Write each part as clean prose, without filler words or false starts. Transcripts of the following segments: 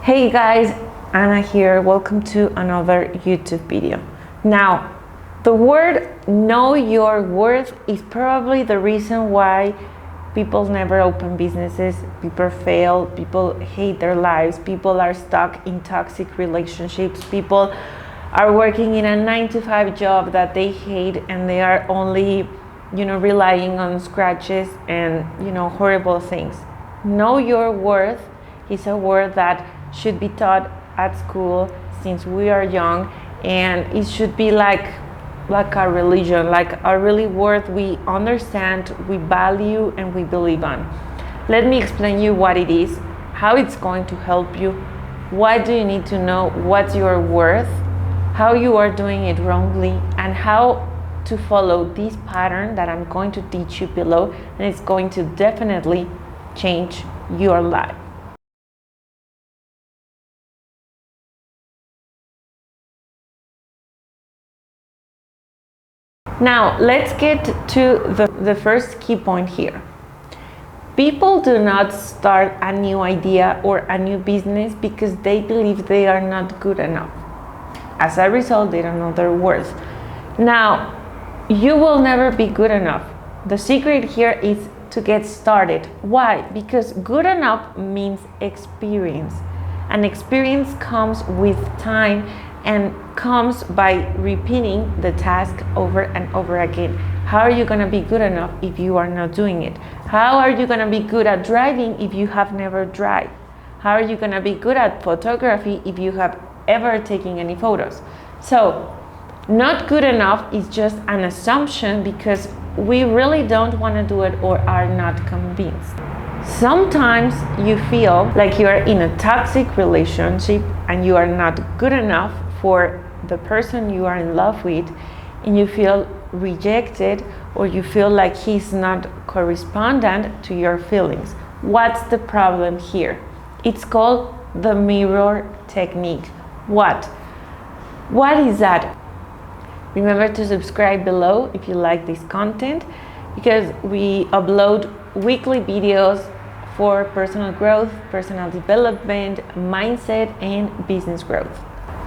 Hey guys, Anna here. Welcome to another YouTube video. Now, the word know your worth is probably the reason why people never open businesses, people fail, people hate their lives, people are stuck in toxic relationships, people are working in a 9-to-5 job that they hate and they are only, relying on scratches and, horrible things. Know your worth is a word that should be taught at school since we are young, and it should be like a religion, like a really word we understand, we value, and we believe on. Let me explain you what it is, how it's going to help you, what do you need to know, what's your worth, how you are doing it wrongly, and how to follow this pattern that I'm going to teach you below, and it's going to definitely change your life. Now, let's get to the first key point here. People do not start a new idea or a new business because they believe they are not good enough. As a result, they don't know their worth. Now, you will never be good enough. The secret here is to get started. Why? Because good enough means experience. And experience comes with time and comes by repeating the task over and over again. How are you going to be good enough if you are not doing it? How are you going to be good at driving if you have never driven? How are you going to be good at photography if you have ever taken any photos? So, not good enough is just an assumption because we really don't want to do it or are not convinced. Sometimes you feel like you are in a toxic relationship and you are not good enough for the person you are in love with, and you feel rejected or you feel like he's not correspondent to your feelings. What's the problem here? It's called the mirror technique. What is that? Remember to subscribe below if you like this content, because we upload weekly videos for personal growth, personal development, mindset, and business growth.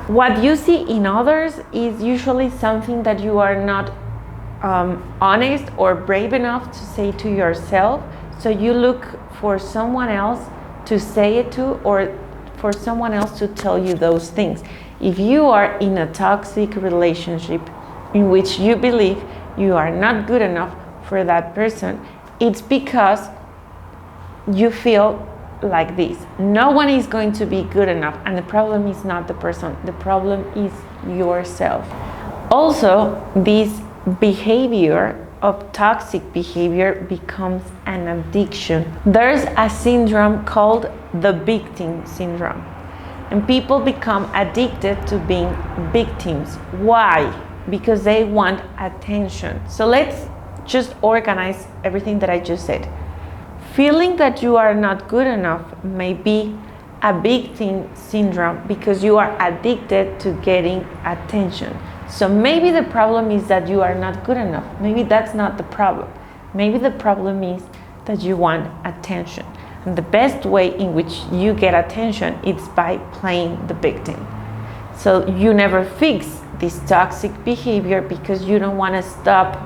What you see in others is usually something that you are not honest or brave enough to say to yourself. So you look for someone else to say it to, or for someone else to tell you those things. If you are in a toxic relationship in which you believe you are not good enough for that person, it's because you feel like this. No one is going to be good enough, and the problem is not the person, the problem is yourself. Also, this behavior of toxic behavior becomes an addiction. There's a syndrome called the victim syndrome, and people become addicted to being victims. Why? Because they want attention. So let's just organize everything that I just said. Feeling that you are not good enough may be a victim syndrome because you are addicted to getting attention. So maybe the problem is that you are not good enough. Maybe that's not the problem. Maybe the problem is that you want attention. And the best way in which you get attention is by playing the victim. So you never fix this toxic behavior because you don't want to stop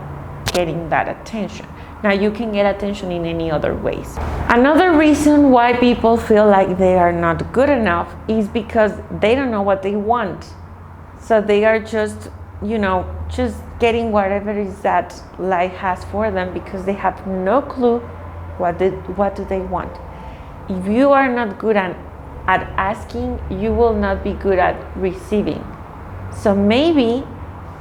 getting that attention. Now you can get attention in any other ways. Another reason why people feel like they are not good enough is because they don't know what they want. So they are just getting whatever it is that life has for them because they have no clue what do they want. If you are not good at asking, you will not be good at receiving. So maybe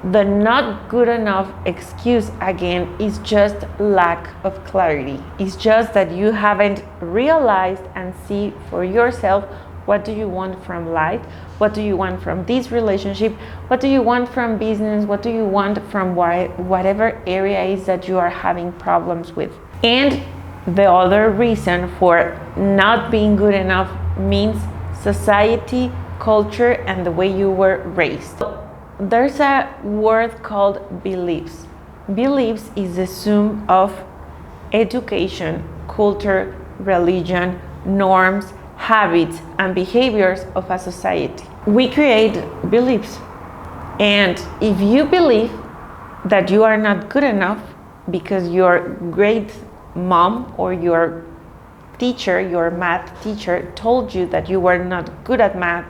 the not good enough excuse again is just lack of clarity. It's just that you haven't realized and see for yourself what do you want from life, what do you want from this relationship, what do you want from business, what do you want from whatever area is that you are having problems with. And the other reason for not being good enough means society, culture, and the way you were raised. There's a word called beliefs. Beliefs is the sum of education, culture, religion, norms, habits, and behaviors of a society. We create beliefs. And if you believe that you are not good enough because your great mom or your teacher, your math teacher, told you that you were not good at math,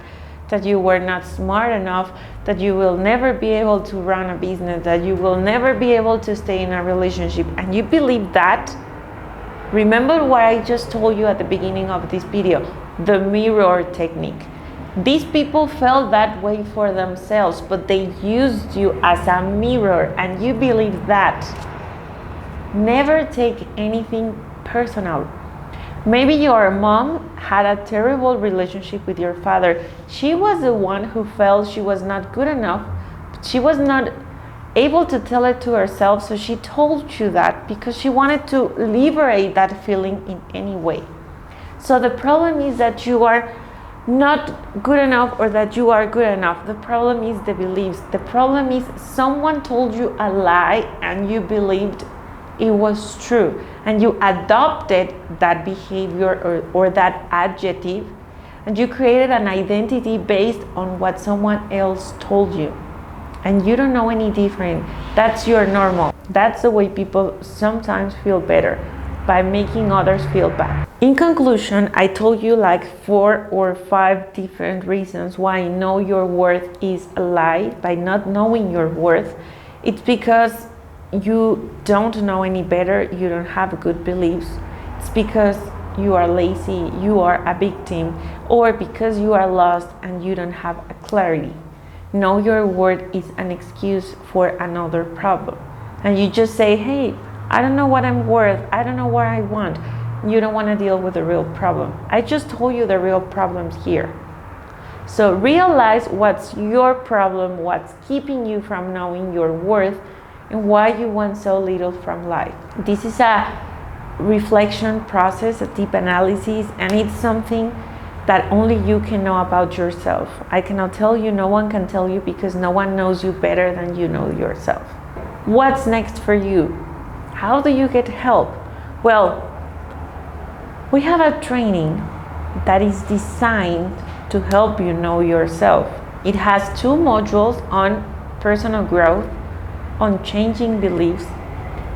that you were not smart enough, that you will never be able to run a business, that you will never be able to stay in a relationship, and you believe that, remember what I just told you at the beginning of this video, the mirror technique. These people felt that way for themselves, but they used you as a mirror, and you believe that. Never take anything personal. Maybe your mom had a terrible relationship with your father. She was the one who felt she was not good enough. She was not able to tell it to herself, so she told you that because she wanted to liberate that feeling in any way. So the problem is that you are not good enough or that you are good enough. The problem is the beliefs. The problem is someone told you a lie and you believed it was true, and you adopted that behavior or that adjective, and you created an identity based on what someone else told you, and you don't know any different. That's your normal. That's the way people sometimes feel better, by making others feel bad. In conclusion, I told you like 4 or 5 different reasons why know your worth is a lie. By not knowing your worth, it's because you don't know any better, you don't have good beliefs. It's because you are lazy, you are a victim, or because you are lost and you don't have a clarity. Know your worth is an excuse for another problem. And you just say, hey, I don't know what I'm worth, I don't know what I want. You don't want to deal with the real problem. I just told you the real problems here. So realize what's your problem, what's keeping you from knowing your worth, and why you want so little from life. This is a reflection process, a deep analysis, and it's something that only you can know about yourself. I cannot tell you, no one can tell you, because no one knows you better than you know yourself. What's next for you? How do you get help? Well, we have a training that is designed to help you know yourself. It has 2 modules on personal growth, on changing beliefs,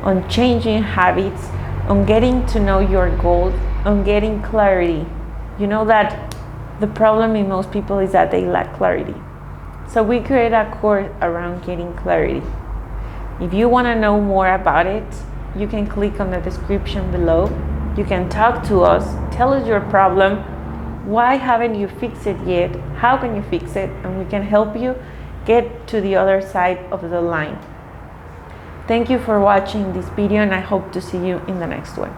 on changing habits, on getting to know your goals, on getting clarity. You know that the problem in most people is that they lack clarity. So we create a course around getting clarity. If you want to know more about it, you can click on the description below. You can talk to us, tell us your problem, why haven't you fixed it yet, how can you fix it, and we can help you get to the other side of the line. Thank you for watching this video, and I hope to see you in the next one.